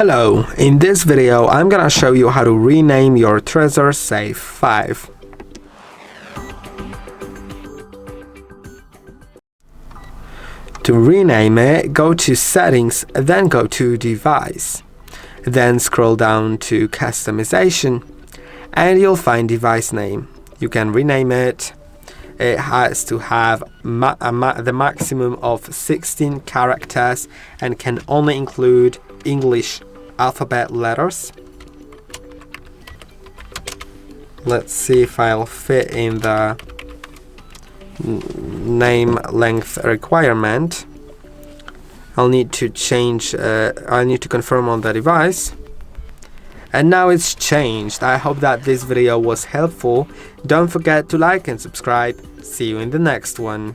Hello, in this video I'm gonna show you how to rename your TREZOR Safe 5. To rename it, go to Settings, then go to Device. Then scroll down to Customization and you'll find device name. You can rename it. It has to have the maximum of 16 characters and can only include English alphabet letters. Let's see if I'll fit in the name length requirement. I'll need to confirm on the device. And now it's changed. I hope that this video was helpful. Don't forget to like and subscribe. See you in the next one.